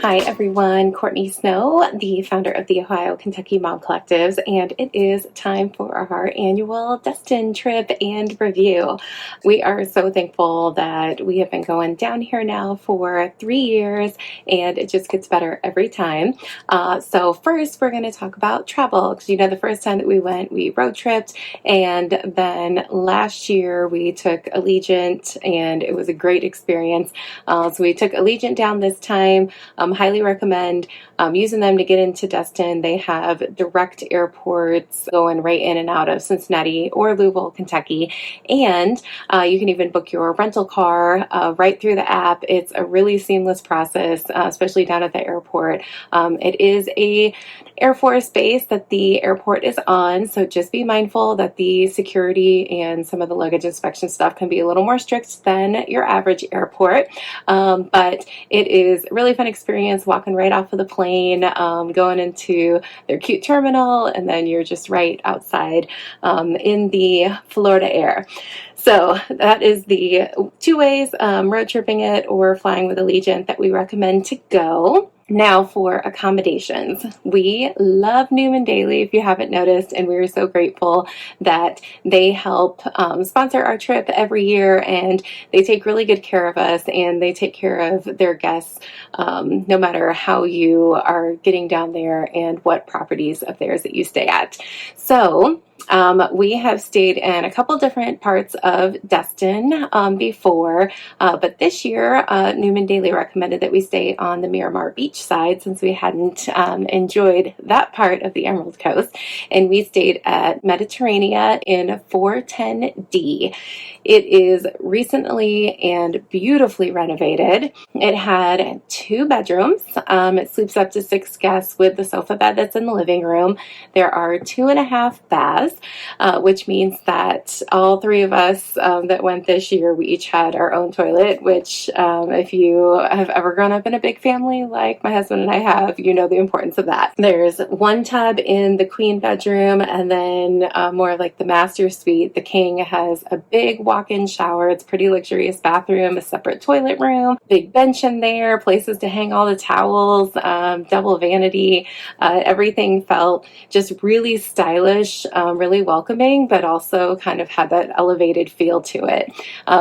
Hi everyone, Courtney Snow, the founder of the Ohio Kentucky Mom Collectives, and it is time for our annual Destin trip and review. We are so thankful that we have been going down here now for 3 years, and it just gets better every time. So first, we're going to talk about travel, because the first time that we went, we road tripped, and then last year we took Allegiant, and it was a great experience. So we took Allegiant down this time. Highly recommend using them to get into Destin. They have direct airports going right in and out of Cincinnati or Louisville, Kentucky. And you can even book your rental car right through the app. It's a really seamless process, especially down at the airport. It is a Air Force base that the airport is on, so just be mindful that the security and some of the luggage inspection stuff can be a little more strict than your average airport. But it is a really fun experience walking right off of the plane, going into their cute terminal, and then you're just right outside in the Florida air. So that is the two ways, road tripping it or flying with Allegiant, that we recommend to go. Now for accommodations. We love Newman Daily, if you haven't noticed, and we're so grateful that they help sponsor our trip every year, and they take really good care of us, and they take care of their guests no matter how you are getting down there and what properties of theirs that you stay at. So we have stayed in a couple different parts of Destin before, but this year Newman Daily recommended that we stay on the Miramar Beach side, since we hadn't enjoyed that part of the Emerald Coast, and we stayed at Mediterranean in 410D. It is recently and beautifully renovated. It had 2 bedrooms. It sleeps up to 6 guests with the sofa bed that's in the living room. There are 2.5 baths. Which means that all 3 of us that went this year, we each had our own toilet, which if you have ever grown up in a big family like my husband and I have, you know the importance of that. There's 1 tub in the queen bedroom, and then more like the master suite, the king, has a big walk-in shower. It's a pretty luxurious bathroom, a separate toilet room, big bench in there, places to hang all the towels, double vanity. Everything felt just really stylish, really welcoming, but also kind of had that elevated feel to it.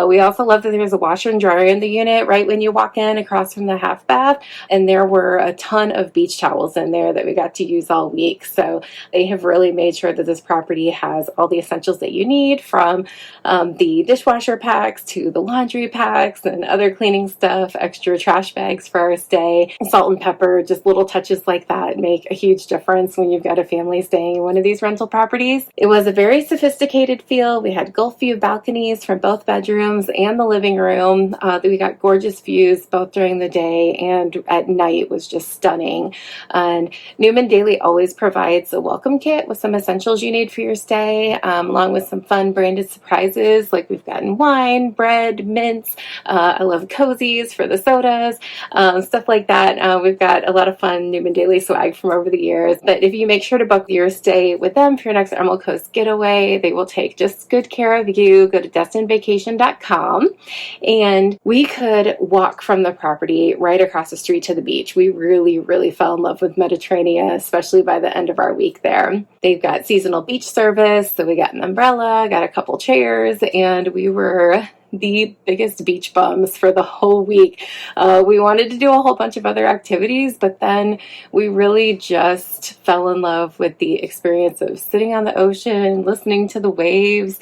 We also love that there's a washer and dryer in the unit right when you walk in, across from the half bath, and there were a ton of beach towels in there that we got to use all week. So they have really made sure that this property has all the essentials that you need, from the dishwasher packs to the laundry packs and other cleaning stuff, extra trash bags for our stay, salt and pepper. Just little touches like that make a huge difference when you've got a family staying in one of these rental properties. It was a very sophisticated feel. We had Gulf view balconies from both bedrooms and the living room. We got gorgeous views both during the day, and at night was just stunning. And Newman Daily always provides a welcome kit with some essentials you need for your stay, along with some fun branded surprises, like we've gotten wine, bread, mints. I love cozies for the sodas, stuff like that. We've got a lot of fun Newman Daily swag from over the years. But if you make sure to book your stay with them for your next Emerald Coast getaway, they will take just good care of you. Go to destinvacation.com, and we could walk from the property right across the street to the beach. We really, really fell in love with Mediterranean, especially by the end of our week there. They've got seasonal beach service, so we got an umbrella, got a couple chairs, and we were the biggest beach bums for the whole week. We wanted to do a whole bunch of other activities, but then we really just fell in love with the experience of sitting on the ocean, listening to the waves.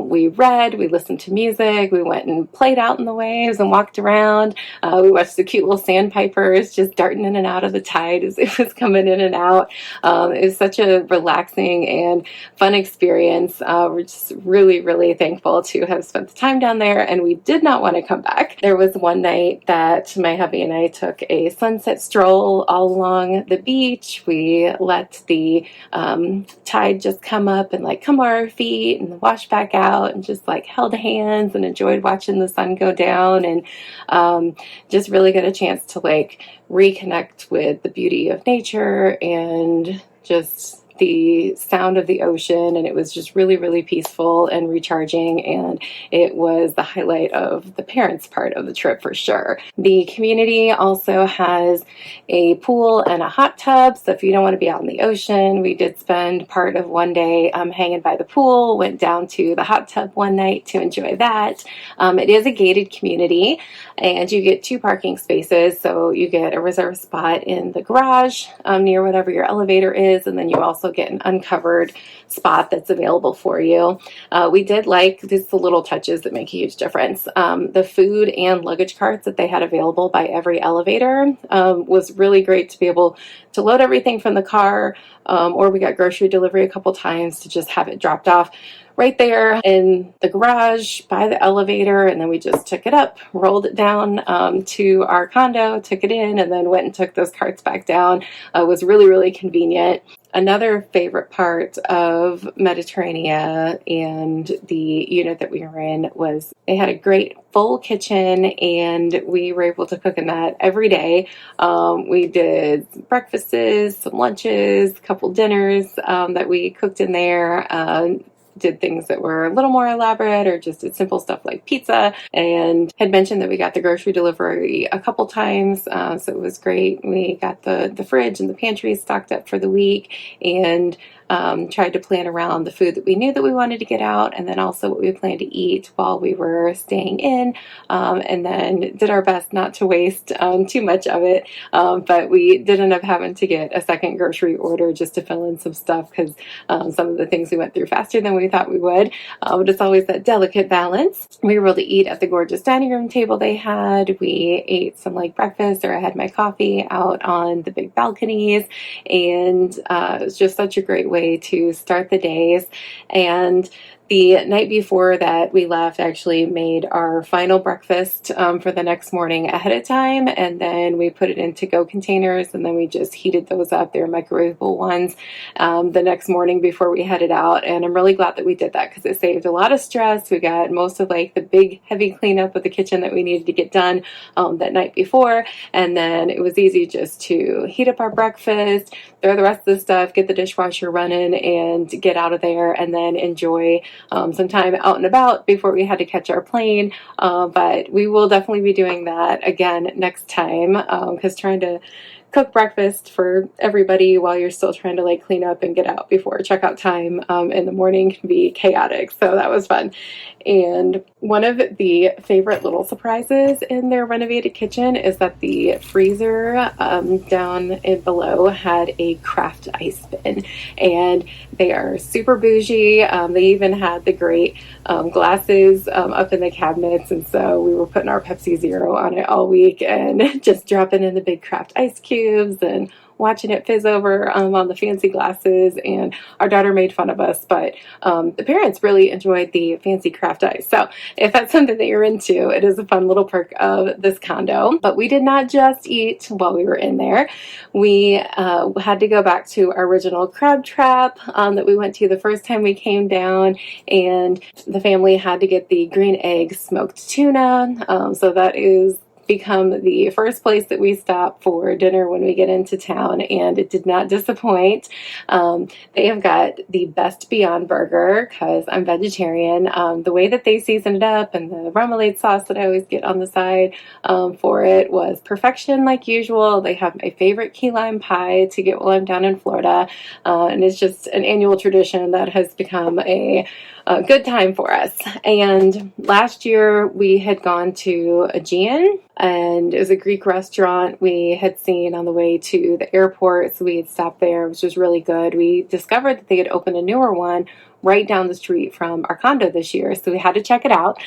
We read, we listened to music, we went and played out in the waves and walked around. We watched the cute little sandpipers just darting in and out of the tide as it was coming in and out. It was such a relaxing and fun experience. We're just really, really thankful to have spent the time down there, and we did not want to come back. There was one night that my hubby and I took a sunset stroll all along the beach. We let the tide just come up and come on our feet and wash back out, and just held hands and enjoyed watching the sun go down, and just really got a chance to reconnect with the beauty of nature and just the sound of the ocean, and it was just really, really peaceful and recharging, and it was the highlight of the parents' part of the trip for sure. The community also has a pool and a hot tub, so if you don't want to be out in the ocean, we did spend part of one day hanging by the pool, went down to the hot tub one night to enjoy that. It is a gated community, and you get 2 parking spaces, so you get a reserved spot in the garage near whatever your elevator is, and then you also get an uncovered spot that's available for you. We did like just the little touches that make a huge difference. The food and luggage carts that they had available by every elevator was really great to be able to load everything from the car, or we got grocery delivery a couple times to just have it dropped off right there in the garage by the elevator, and then we just took it up, rolled it down to our condo, took it in, and then went and took those carts back down. It was really, really convenient. Another favorite part of Mediterranean and the unit that we were in was they had a great full kitchen, and we were able to cook in that every day. We did breakfasts, some lunches, a couple dinners that we cooked in there. Did things that were a little more elaborate, or just did simple stuff like pizza, and had mentioned that we got the grocery delivery a couple times, so it was great. We got the fridge and the pantry stocked up for the week, and tried to plan around the food that we knew that we wanted to get out, and then also what we planned to eat while we were staying in, and then did our best not to waste too much of it, but we did end up having to get a second grocery order just to fill in some stuff, because some of the things we went through faster than we thought we would, but it's always that delicate balance. We were able to eat at the gorgeous dining room table they had. We ate some like breakfast, or I had my coffee out on the big balconies, and it was just such a great way to start the days. And the night before that we left, actually made our final breakfast for the next morning ahead of time, and then we put it in to-go containers, and then we just heated those up. They were microwavable ones the next morning before we headed out, and I'm really glad that we did that because it saved a lot of stress. We got most of like the big heavy cleanup of the kitchen that we needed to get done that night before, and then it was easy just to heat up our breakfast, throw the rest of the stuff, get the dishwasher running, and get out of there, and then enjoy some time out and about before we had to catch our plane. But we will definitely be doing that again next time, because trying to cook breakfast for everybody while you're still trying to like clean up and get out before checkout time in the morning can be chaotic. So that was fun. And one of the favorite little surprises in their renovated kitchen is that the freezer down in below had a craft ice bin, and they are super bougie. They even had the great glasses up in the cabinets, and so we were putting our Pepsi Zero on it all week and just dropping in the big craft ice cubes and watching it fizz over on the fancy glasses, and our daughter made fun of us, but the parents really enjoyed the fancy craft ice. So if that's something that you're into, it is a fun little perk of this condo. But we did not just eat while we were in there. We had to go back to our original crab trap that we went to the first time we came down, and the family had to get the green egg smoked tuna. So that is become the first place that we stop for dinner when we get into town, and it did not disappoint. They have got the best Beyond Burger because I'm vegetarian. The way that they season it up and the remoulade sauce that I always get on the side for it was perfection like usual. They have my favorite key lime pie to get while I'm down in Florida, and it's just an annual tradition that has become a good time for us. And last year we had gone to Aegean, and it was a Greek restaurant we had seen on the way to the airport, so we had stopped there, which was really good. We discovered that they had opened a newer one right down the street from our condo this year, so we had to check it out.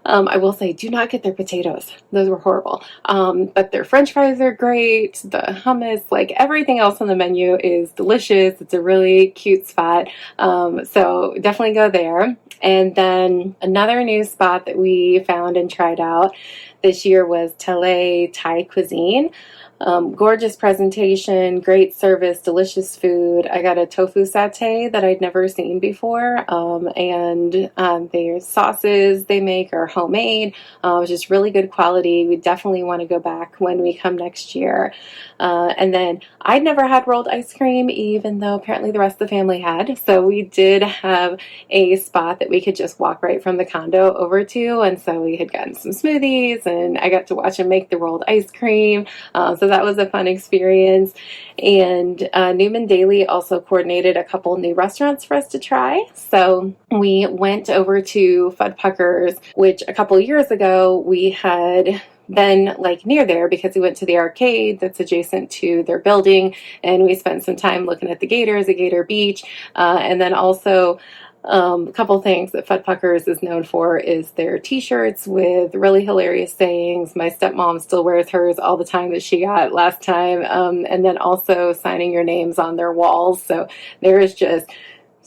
I will say, do not get their potatoes. Those were horrible. But their french fries are great. The hummus, like everything else on the menu is delicious. It's a really cute spot. So definitely go there. And then another new spot that we found and tried out this year was Tele Thai Cuisine. Gorgeous presentation, great service, delicious food. I got a tofu satay that I'd never seen before, and their sauces they make are homemade. It was just really good quality. We definitely want to go back when we come next year. And then I'd never had rolled ice cream, even though apparently the rest of the family had. So we did have a spot that we could just walk right from the condo over to. And so we had gotten some smoothies, and I got to watch them make the rolled ice cream. So that was a fun experience. And Newman Daily also coordinated a couple new restaurants for us to try. So we went over to Fuddpuckers, which a couple years ago we had been like near there because we went to the arcade that's adjacent to their building, and we spent some time looking at the gators at Gator Beach, and then also a couple things that Fuddpuckers is known for is their t-shirts with really hilarious sayings. My stepmom still wears hers all the time that she got last time, and then also signing your names on their walls. So there is just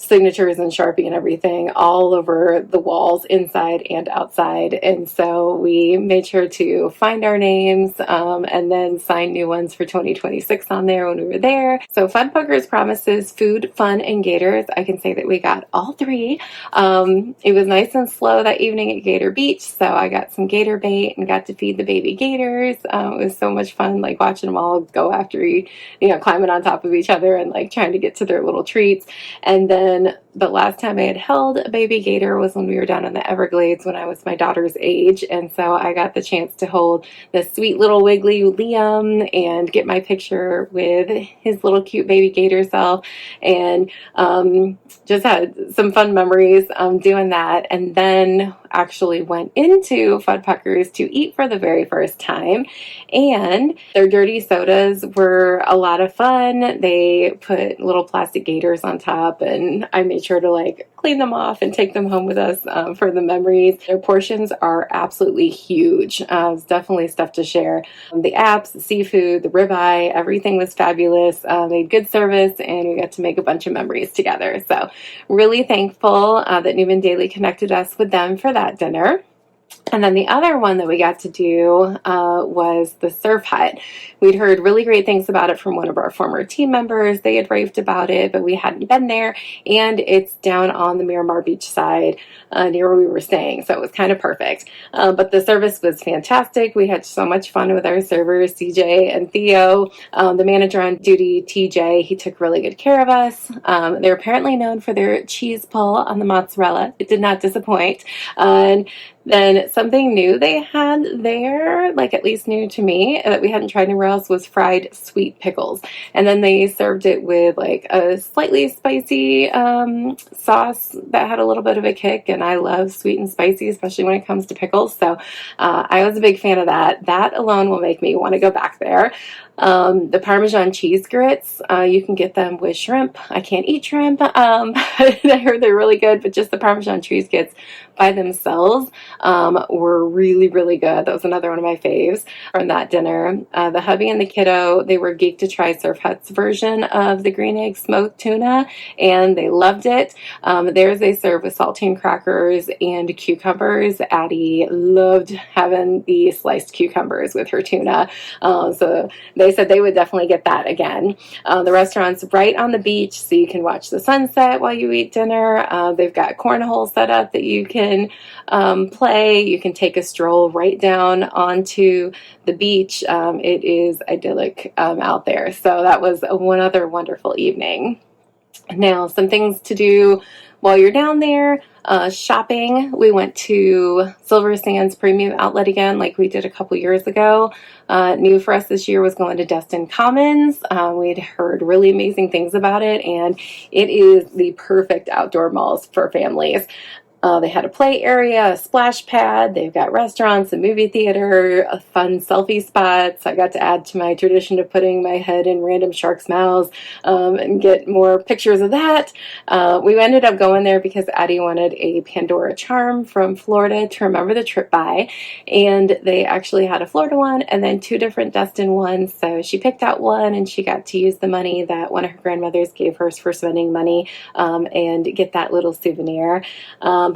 signatures and Sharpie and everything all over the walls, inside and outside. And so we made sure to find our names and then sign new ones for 2026 on there when we were there. So Fuddpuckers promises food, fun, and gators. I can say that we got all three. It was nice and slow that evening at Gator Beach, so I got some gator bait and got to feed the baby gators. It was so much fun, like watching them all go after climbing on top of each other and like trying to get to their little treats. And then but last time I had held a baby gator was when we were down in the Everglades when I was my daughter's age. And so I got the chance to hold this sweet little wiggly Liam and get my picture with his little cute baby gator self, and just had some fun memories doing that. And then actually went into Fuddpuckers to eat for the very first time, and their dirty sodas were a lot of fun. They put little plastic gators on top, and I made sure to like clean them off and take them home with us for the memories. Their portions are absolutely huge. It's definitely stuff to share. The apps, the seafood, the ribeye, everything was fabulous. They had good service, and we got to make a bunch of memories together. So really thankful that Newman Daily connected us with them for that dinner. And then the other one that we got to do was the surf hut. We'd heard really great things about it from one of our former team members. They had raved about it, but we hadn't been there. And it's down on the Miramar Beach side near where we were staying. So it was kind of perfect. But the service was fantastic. We had so much fun with our servers, CJ and Theo. The manager on duty, TJ, he took really good care of us. They're apparently known for their cheese pull on the mozzarella. It did not disappoint. And then something new they had there, like at least new to me, that we hadn't tried anywhere else, was fried sweet pickles. And then they served it with like a slightly spicy sauce that had a little bit of a kick. And I love sweet and spicy, especially when it comes to pickles. So I was a big fan of that. That alone will make me want to go back there. The Parmesan cheese grits, you can get them with shrimp. I can't eat shrimp. I heard they're really good, but just the Parmesan cheese grits by themselves were really, really good. That was another one of my faves from that dinner. The hubby and the kiddo, they were geeked to try Surf Hut's version of the green egg smoked tuna, and they loved it. Theirs they serve with saltine crackers and cucumbers. Addie loved having the sliced cucumbers with her tuna. So they said they would definitely get that again. The restaurant's right on the beach, so you can watch the sunset while you eat dinner. They've got cornhole set up that you can play. You can take a stroll right down onto the beach. It is idyllic out there. So that was one other wonderful evening. Now, some things to do while you're down there. Shopping, we went to Silver Sands Premium Outlet again, like we did a couple years ago. New for us this year was going to Destin Commons. We'd heard really amazing things about it, and it is the perfect outdoor malls for families. They had a play area, a splash pad. They've got restaurants, a movie theater, a fun selfie spots. I got to add to my tradition of putting my head in random sharks' mouths and get more pictures of that. We ended up going there because Addie wanted a Pandora charm from Florida to remember the trip by. And they actually had a Florida one and then two different Destin ones. So she picked out one, and she got to use the money that one of her grandmothers gave her for spending money and get that little souvenir.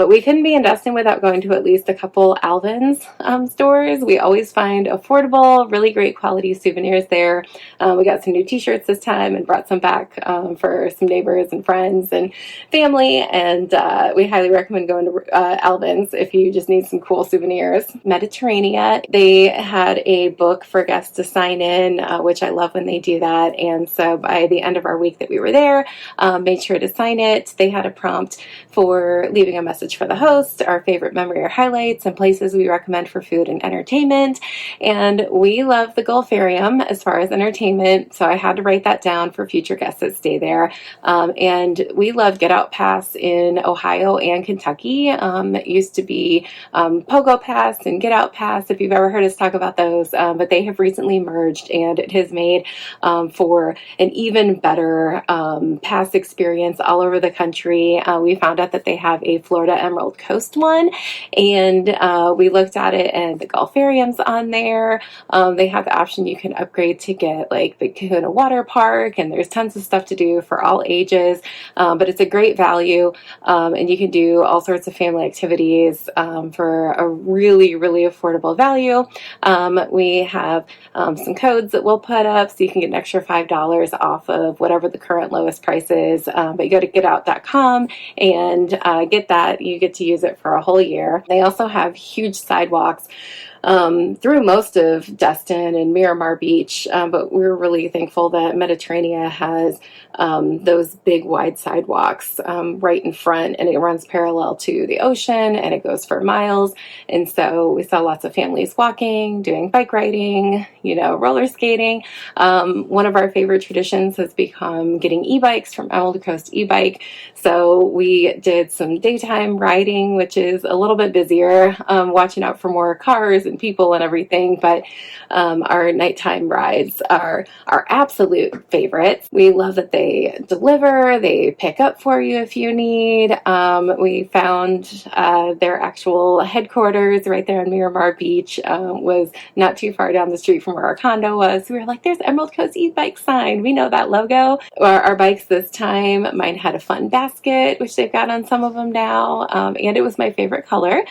But we couldn't be in Destin without going to at least a couple Alvin's stores. We always find affordable, really great quality souvenirs there. We got some new t-shirts this time and brought some back for some neighbors and friends and family. And we highly recommend going to Alvin's if you just need some cool souvenirs. Mediterranean, they had a book for guests to sign in, which I love when they do that. And so by the end of our week that we were there, made sure to sign it. They had a prompt for leaving a message for the host, our favorite memory or highlights, and places we recommend for food and entertainment. And we love the Gulfarium as far as entertainment, so I had to write that down for future guests that stay there. And we love Get Out Pass in Ohio and Kentucky. It used to be Pogo Pass and Get Out Pass, if you've ever heard us talk about those, but they have recently merged, and it has made for an even better pass experience all over the country. We found out that they have a Florida Emerald Coast one, and we looked at it, and the Gulfarium's on there. They have the option you can upgrade to get like the Kahuna Water Park, and there's tons of stuff to do for all ages, but it's a great value, and you can do all sorts of family activities for a really, really affordable value. We have some codes that we'll put up so you can get an extra $5 off of whatever the current lowest price is, but you go to getout.com and get that. You get to use it for a whole year. They also have huge sidewalks through most of Destin and Miramar Beach, but we're really thankful that Mediterranean has those big wide sidewalks right in front, and it runs parallel to the ocean, and it goes for miles. And so we saw lots of families walking, doing bike riding, roller skating. One of our favorite traditions has become getting e-bikes from Emerald Coast e-bike. So we did some daytime riding, which is a little bit busier, watching out for more cars and people and everything, but our nighttime rides are our absolute favorites. We love that they deliver, they pick up for you if you need. We found their actual headquarters right there on Miramar Beach, was not too far down the street from where our condo was. We were like, there's Emerald Coast e-bike sign. We know that logo. Our bikes this time, mine had a fun basket, which they've got on some of them now, and it was my favorite color.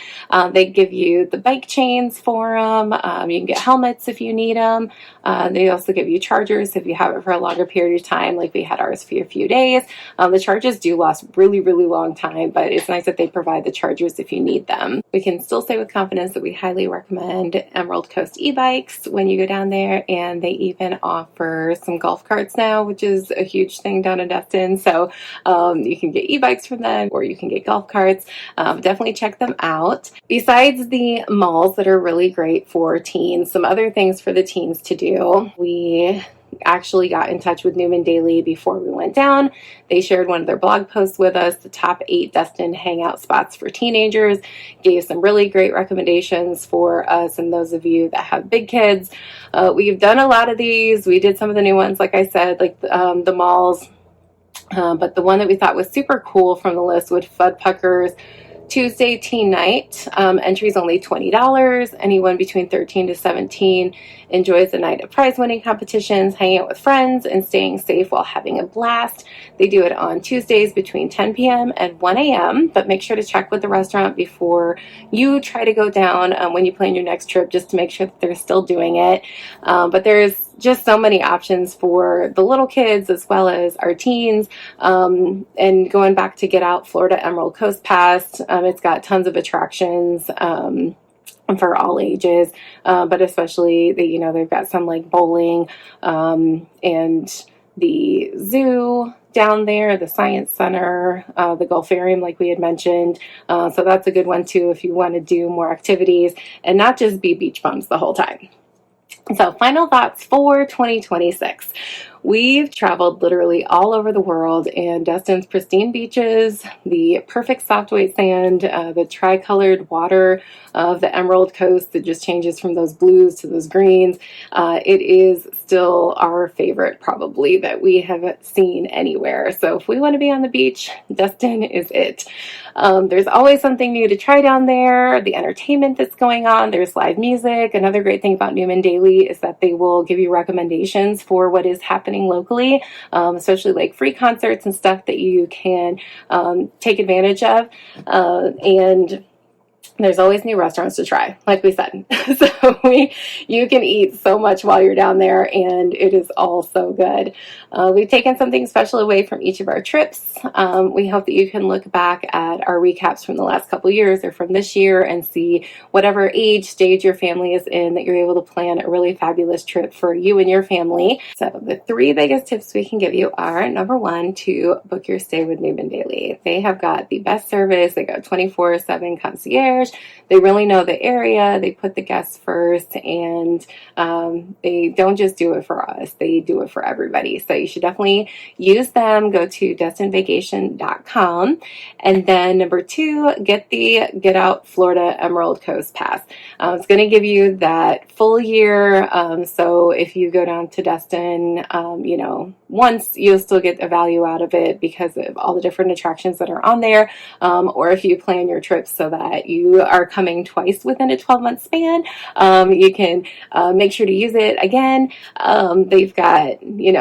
They give you the bike chains for them. You can get helmets if you need them. They also give you chargers if you have it for a longer period of time, like we had ours for a few days. The charges do last really, really long time, but it's nice that they provide the chargers if you need them. We can still say with confidence that we highly recommend Emerald Coast e-bikes when you go down there, and they even offer some golf carts now, which is a huge thing down in Destin. So you can get e-bikes from them, or you can get golf carts. Definitely check them out. Besides the malls that are really great for teens, some other things for the teens to do. We actually got in touch with Newman Daily before we went down. They shared one of their blog posts with us, the top 8 Destin hangout spots for teenagers, gave some really great recommendations for us and those of you that have big kids. We've done a lot of these. We did some of the new ones, like I said, like the malls, but the one that we thought was super cool from the list was Fuddpuckers Tuesday Teen Night. Entries only $20. Anyone between 13 to 17 enjoys the night of prize-winning competitions, hanging out with friends, and staying safe while having a blast. They do it on Tuesdays between 10 p.m. and 1 a.m., but make sure to check with the restaurant before you try to go down when you plan your next trip, just to make sure that they're still doing it. But there's just so many options for the little kids as well as our teens. And going back to Get Out Florida Emerald Coast Pass, it's got tons of attractions for all ages, but especially they've got some like bowling and the zoo down there, the science center, the Gulfarium, like we had mentioned. So that's a good one too if you want to do more activities and not just be beach bums the whole time. So final thoughts for 2026. We've traveled literally all over the world, and Destin's pristine beaches, the perfect soft white sand, the tri-colored water of the Emerald Coast that just changes from those blues to those greens. It is still our favorite probably that we have seen anywhere. So if we want to be on the beach, Destin is it. There's always something new to try down there. The entertainment that's going on, there's live music. Another great thing about Newman Daily is that they will give you recommendations for what is happening happening locally, especially like free concerts and stuff that you can take advantage of. And there's always new restaurants to try, like we said. So you can eat so much while you're down there, and it is all so good. We've taken something special away from each of our trips. We hope that you can look back at our recaps from the last couple years or from this year and see whatever age stage your family is in, that you're able to plan a really fabulous trip for you and your family. So the 3 biggest tips we can give you are, number 1, to book your stay with Newman Daily. They have got the best service. They got 24/7 concierge. They really know the area. They put the guests first, and they don't just do it for us. They do it for everybody. So you should definitely use them. Go to destinvacation.com. And then number 2, get the Get Out Florida Emerald Coast Pass. It's going to give you that full year. So if you go down to Destin, once, you'll still get a value out of it because of all the different attractions that are on there. Or if you plan your trips so that you are coming twice within a 12-month span, you can make sure to use it again. They've got,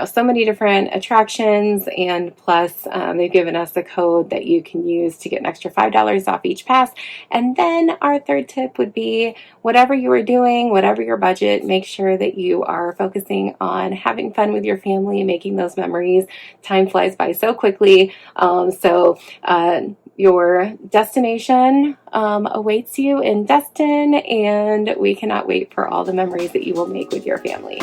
so many different attractions, and plus they've given us a code that you can use to get an extra $5 off each pass. And then our 3rd tip would be, whatever you are doing, whatever your budget, make sure that you are focusing on having fun with your family, making those memories. Time flies by so quickly. Your destination awaits you in Destin, and we cannot wait for all the memories that you will make with your family.